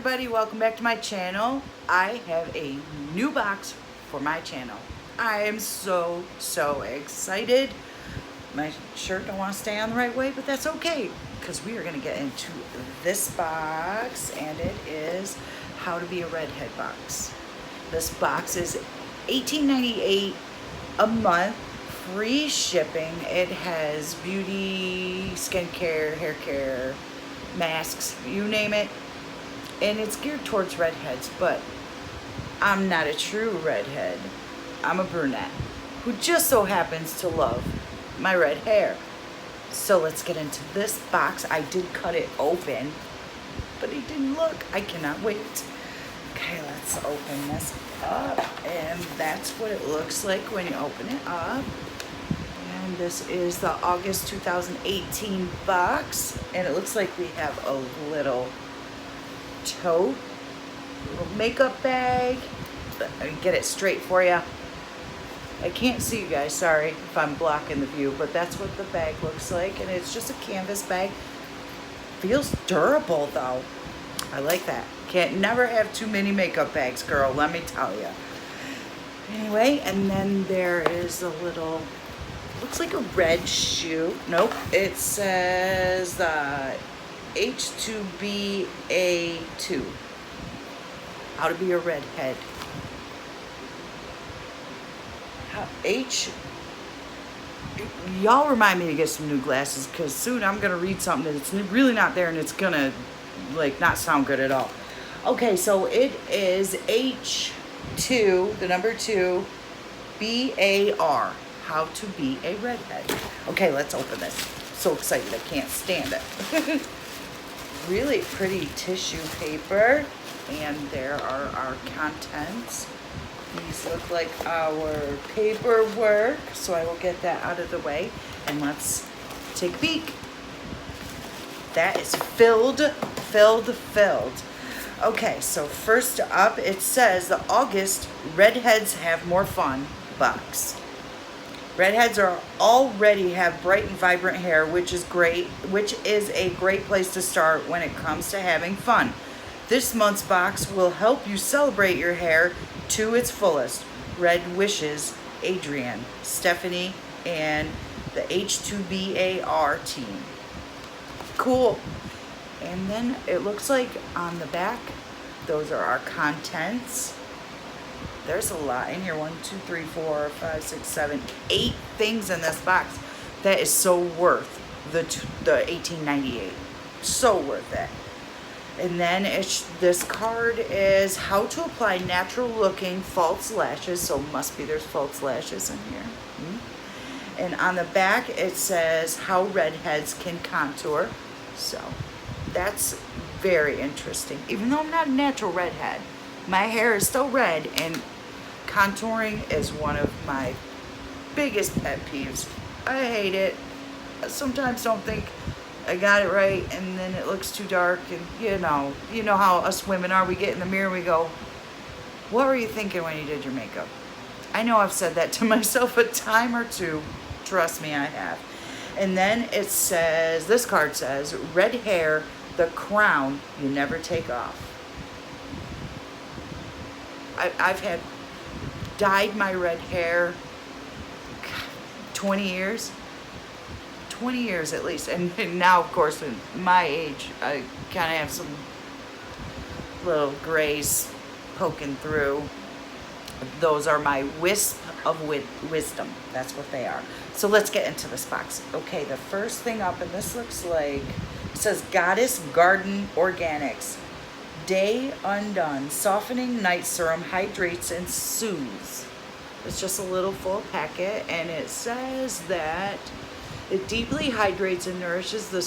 everybody, welcome back to my channel. I have a new box for my channel. I am so excited. My shirt don't want to stay on the right way, but that's okay because we are going to get into this box, and it is How to Be a Redhead box. This box is $18.98 a month, free shipping. It has beauty, skincare, hair care, masks, you name it. And it's geared towards redheads, but I'm not a true redhead. I'm a brunette who just so happens to love my red hair. So let's get into this box. I did cut it open, but it didn't look. I cannot wait. Okay, let's open this up. And that's what it looks like when you open it up. And this is the August 2018 box. And it looks like we have a little tote, little makeup bag. Let me get it straight for you. I can't see you guys, sorry if I'm blocking the view, but that's what the bag looks like, and it's just a canvas bag. Feels durable though. I like that. Can't never have too many makeup bags, girl, let me tell you. Anyway, and then there is a little, looks like a red shoe. Nope, it says H2BA2. How to Be a Redhead. Y'all remind me to get some new glasses because soon I'm gonna read something that's really not there and it's gonna like not sound good at all. Okay, so it is H2, the number 2, BAR. How to Be a Redhead. Okay, let's open this. So excited, I can't stand it. Really pretty tissue paper, and there are our contents. These look like our paperwork, so I will get that out of the way, and let's take a peek. That is filled. Okay, so first up it says the August Redheads Have More Fun box. Redheads already have bright and vibrant hair, which is a great place to start when it comes to having fun. This month's box will help you celebrate your hair to its fullest. Red wishes, Adrienne, Stephanie, and the H2BAR team. Cool. And then it looks like on the back, those are our contents. There's a lot in here. 1, 2, 3, 4, 5, 6, 7, 8 things in this box. That is so worth the $18.98. So worth it. And then this card is how to apply natural looking false lashes. So must be there's false lashes in here. And on the back it says how redheads can contour. So that's very interesting. Even though I'm not a natural redhead, my hair is still red, and contouring is one of my biggest pet peeves. I hate it. I sometimes don't think I got it right, and then it looks too dark, and you know how us women are. We get in the mirror and we go, what were you thinking when you did your makeup? I know I've said that to myself a time or two. Trust me, I have. And then it says, this card says, red hair, the crown you never take off. I've had dyed my red hair 20 years at least, and now of course in my age I kind of have some little grays poking through. Those are my wisp of wisdom. That's what they are. So let's get into this box. Okay, the first thing up, and this looks like, it says Goddess Garden Organics Day Undone Softening Night Serum Hydrates and Soothes. It's just a little full packet, and it says that it deeply hydrates and nourishes to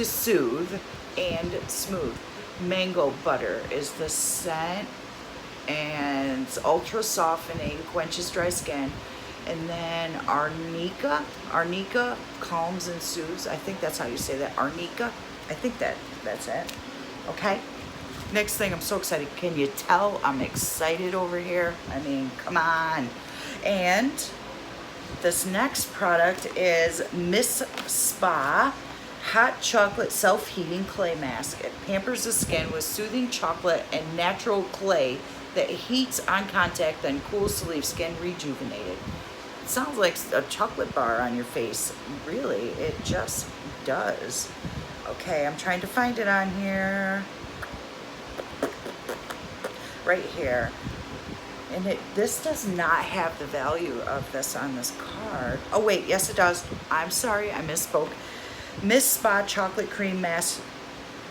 soothe and smooth. Mango butter is the scent, and it's ultra softening, quenches dry skin. And then arnica calms and soothes. I think that's how you say that, arnica. I think that's it. Okay. Next thing, I'm so excited. Can you tell I'm excited over here? I mean, come on. And this next product is Miss Spa Hot chocolate self-heating clay mask. It pampers the skin with soothing chocolate and natural clay that heats on contact, then cools to leave skin rejuvenated. It sounds like a chocolate bar on your face. Really, it just does. Okay, I'm trying to find it on here. Right here. And this does not have the value of this on this card. Oh wait, yes it does. I'm sorry, I misspoke. Miss Spa Chocolate Cream Mask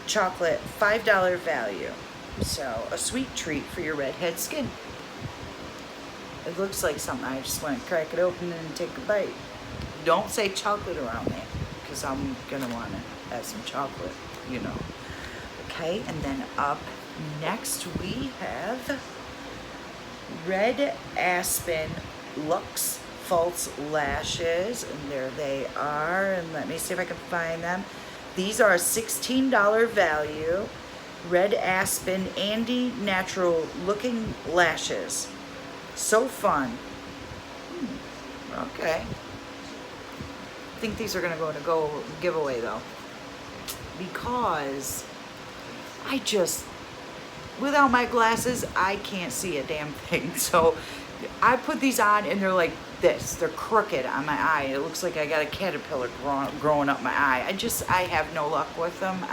Chocolate, $5 value. So, a sweet treat for your redhead skin. It looks like something I just want to crack it open and take a bite. Don't say chocolate around me, because I'm going to want to have some chocolate, you know. Okay, and then up next we have Red Aspen Luxe False Lashes, and there they are, and let me see if I can find them. These are a $16 value. Red Aspen Andy Natural Looking Lashes. So fun. Okay. I think these are gonna go to giveaway though, because I just, without my glasses, I can't see a damn thing. So I put these on and they're like this. They're crooked on my eye. It looks like I got a caterpillar growing up my eye. I have no luck with them.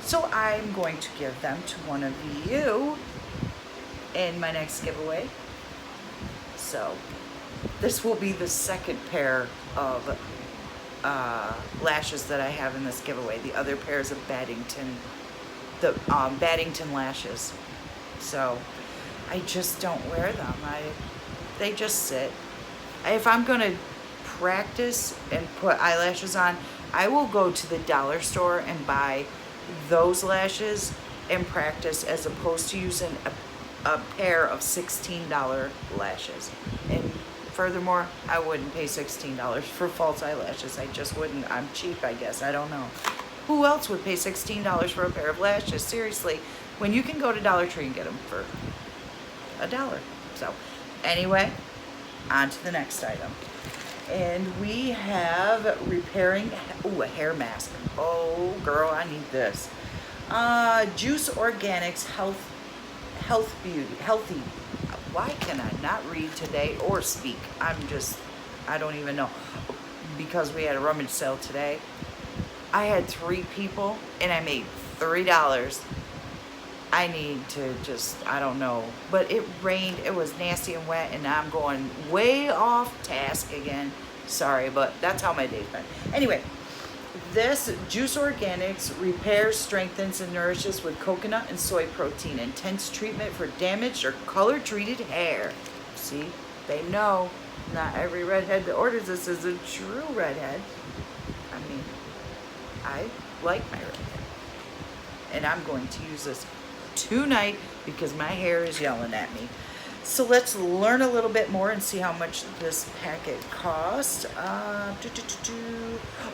So I'm going to give them to one of you in my next giveaway. So this will be the second pair of lashes that I have in this giveaway. The other pairs of Baddington lashes. So I just don't wear them. They just sit. If I'm gonna practice and put eyelashes on, I will go to the dollar store and buy those lashes and practice, as opposed to using a pair of $16 lashes. And furthermore, I wouldn't pay $16 for false eyelashes. I just wouldn't. I'm cheap, I guess. I don't know. Who else would pay $16 for a pair of lashes? Seriously, when you can go to Dollar Tree and get them for $1. So anyway, on to the next item. And we have repairing, a hair mask. Oh girl, I need this. Juice Organics Healthy. Why can I not read today or speak? I don't even know. Because we had a rummage sale today. I had 3 people and I made $3. I need to I don't know. But it rained, it was nasty and wet, and I'm going way off task again. Sorry, but that's how my day's been. Anyway, this Juice Organics repairs, strengthens, and nourishes with coconut and soy protein. Intense treatment for damaged or color-treated hair. See, they know not every redhead that orders this is a true redhead. I mean, I like my redhead. And I'm going to use this tonight because my hair is yelling at me. So let's learn a little bit more and see how much this packet costs.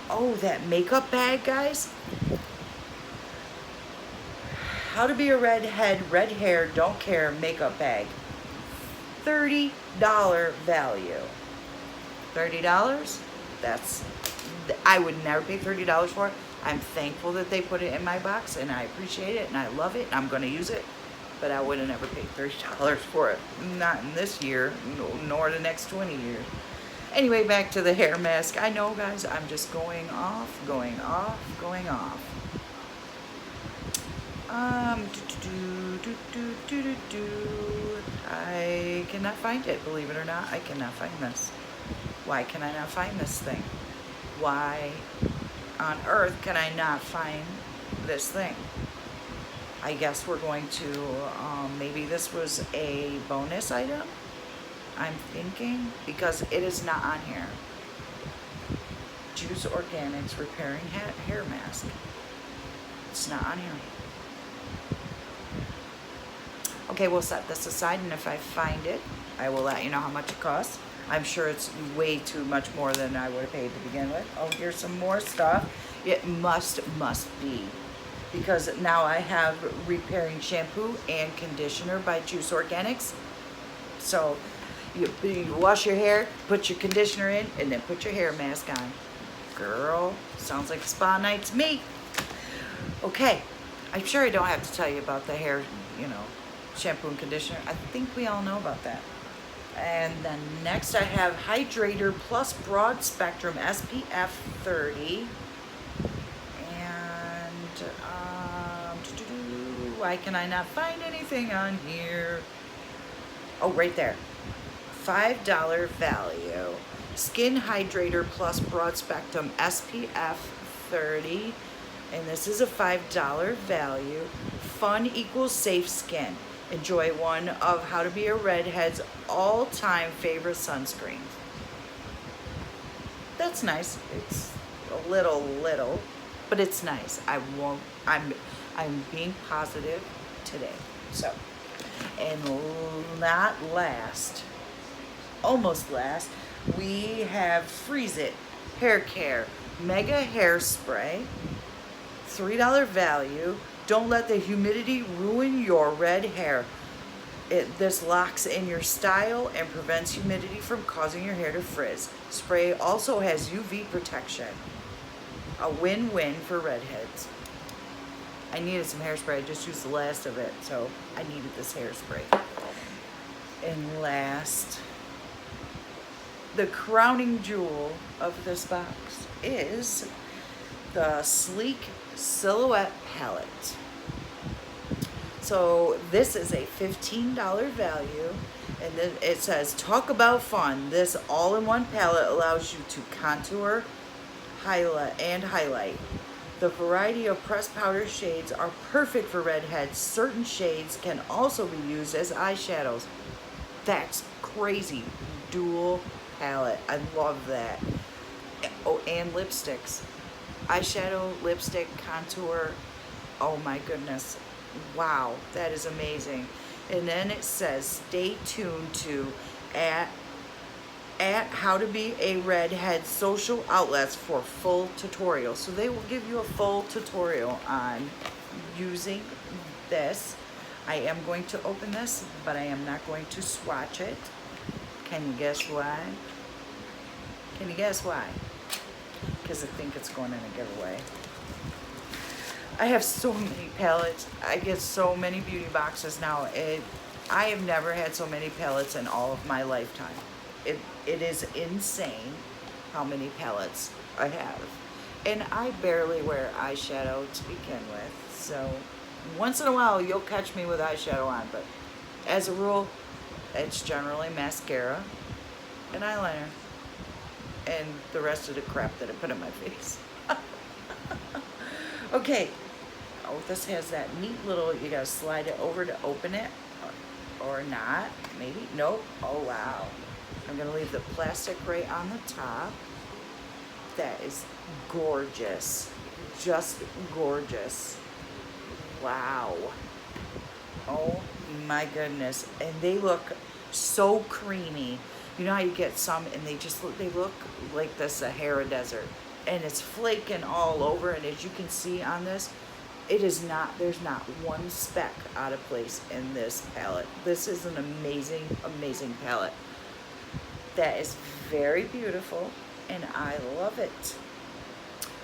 Oh, that makeup bag, guys. How to be a redhead, red hair, don't care makeup bag. $30 value. $30? I would never pay $30 for it. I'm thankful that they put it in my box, and I appreciate it, and I love it, and I'm going to use it. But I would have never paid $30 for it. Not in this year, nor the next 20 years. Anyway, back to the hair mask. I know, guys, I'm just going off. I cannot find it, believe it or not. I cannot find this. Why can I not find this thing? Why on earth can I not find this thing? I guess we're going to, maybe this was a bonus item, I'm thinking, because it is not on here. Juice Organics Repairing Hair Mask. It's not on here. Okay, we'll set this aside, and if I find it, I will let you know how much it costs. I'm sure it's way too much more than I would have paid to begin with. Oh, here's some more stuff. It must be. Because now I have repairing shampoo and conditioner by Juice Organics. So you wash your hair, put your conditioner in, and then put your hair mask on. Girl, sounds like a spa night to me. Okay, I'm sure I don't have to tell you about the hair, you know, shampoo and conditioner. I think we all know about that. And then next I have Hydrator Plus Broad Spectrum SPF 30. And why can I not find anything on here? Oh, right there. $5 value. Skin Hydrator Plus Broad Spectrum SPF 30. And this is a $5 value. Fun equals safe skin. Enjoy one of How to Be a Redhead's all-time favorite sunscreens. That's nice. It's a little, but it's nice. I'm being positive today. So, and not last, almost last, we have Freeze It Hair Care Mega Hairspray. $3 value. Don't let the humidity ruin your red hair. This locks in your style and prevents humidity from causing your hair to frizz. Spray also has UV protection. A win-win for redheads. I needed some hairspray. I just used the last of it, so I needed this hairspray. And last, the crowning jewel of this box is the Sleek Silhouette Palette. So this is a $15 value, and then it says, talk about fun. This all-in-one palette allows you to contour, highlight. The variety of pressed powder shades are perfect for redheads. Certain shades can also be used as eyeshadows. That's crazy. Dual palette. I love that. Oh, and lipsticks. Eyeshadow, lipstick, contour. Oh my goodness. Wow, that is amazing. And then it says, stay tuned to at How to Be a Redhead social outlets for full tutorials. So they will give you a full tutorial on using this. I am going to open this, but I am not going to swatch it. Can you guess why? Can you guess why? Because I think it's going in a giveaway. I have so many palettes. I get so many beauty boxes now. I have never had so many palettes in all of my lifetime. It is insane how many palettes I have. And I barely wear eyeshadow to begin with. So once in a while you'll catch me with eyeshadow on, but as a rule, it's generally mascara and eyeliner and the rest of the crap that I put on my face. Okay. Oh, this has that neat little, you gotta slide it over to open it, or not, maybe, nope, oh wow. I'm gonna leave the plastic right on the top. That is gorgeous, just gorgeous. Wow. Oh my goodness, and they look so creamy. You know how you get some and they look like the Sahara Desert, and it's flaking all over, and as you can see on this, there's not one speck out of place in this palette. This is an amazing, amazing palette. That is very beautiful, and I love it.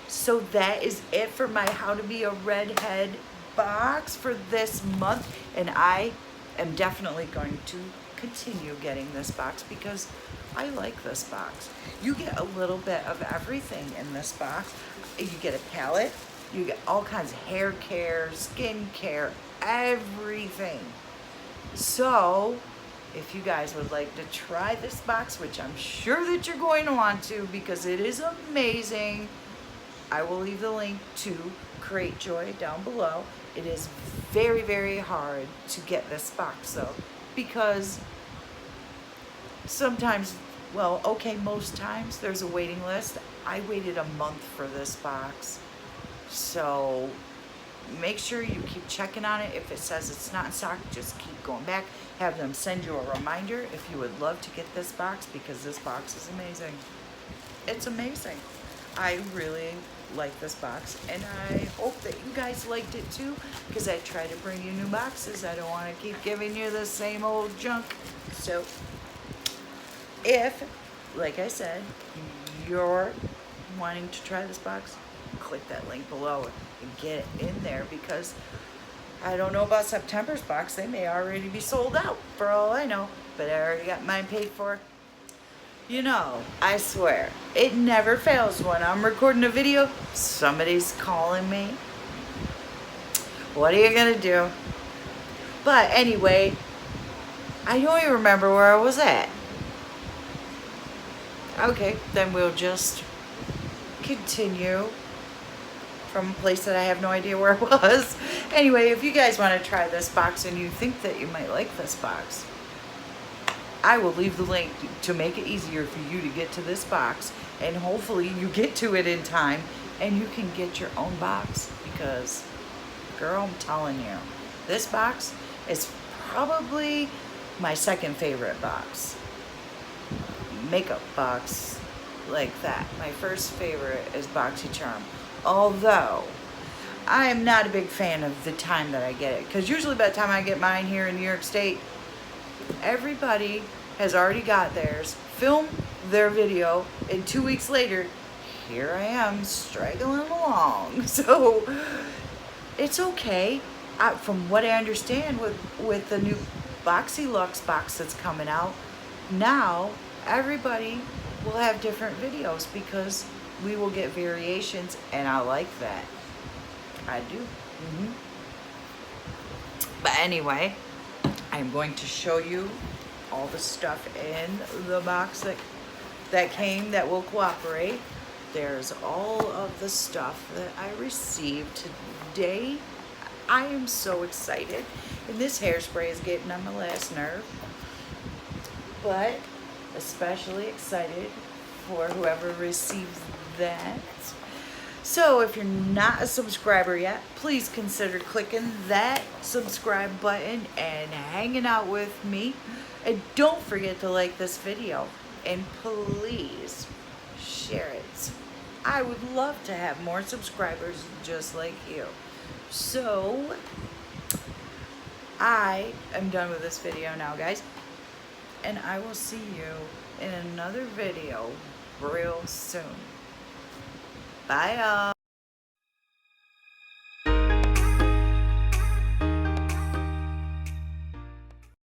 So that is it for my How to Be a Redhead box for this month, and I am definitely going to continue getting this box because I like this box. You get a little bit of everything in this box. You get a palette, you get all kinds of hair care, skin care, everything. So if you guys would like to try this box, which I'm sure that you're going to want to because it is amazing, I will leave the link to Create Joy down below. It is very, very hard to get this box though, because sometimes, well, okay, most times there's a waiting list. I waited a month for this box. So make sure you keep checking on it. If it says it's not in stock, just keep going back. Have them send you a reminder if you would love to get this box, because this box is amazing. It's amazing. I really like this box, and I hope that you guys liked it too, because I try to bring you new boxes. I don't want to keep giving you the same old junk. So if, like I said, your wanting to try this box, click that link below and get in there, because I don't know about September's box. They may already be sold out for all I know, but I already got mine paid for. You know, I swear, it never fails when I'm recording a video, somebody's calling me. What are you gonna do? But anyway, I don't even remember where I was at. Okay, then we'll just continue from a place that I have no idea where I was. Anyway, if you guys want to try this box and you think that you might like this box, I will leave the link to make it easier for you to get to this box, and hopefully you get to it in time and you can get your own box, because girl, I'm telling you, this box is probably my second favorite box. Makeup box like that. My first favorite is BoxyCharm. Although I am not a big fan of the time that I get it, because usually by the time I get mine here in New York State, everybody has already got theirs, filmed their video, and 2 weeks later, here I am straggling along. So it's okay. From what I understand with the new BoxyLuxe box that's coming out, now everybody will have different videos, because we will get variations, and I like that. I do. But anyway, I'm going to show you all the stuff in the box that came that will cooperate. There's all of the stuff that I received today. I am so excited, and this hairspray is getting on my last nerve, but especially excited for whoever receives that. So if you're not a subscriber yet, please consider clicking that subscribe button and hanging out with me. And don't forget to like this video, and please share it. I would love to have more subscribers just like you. So I am done with this video now, guys, and I will see you in another video real soon. Bye, y'all.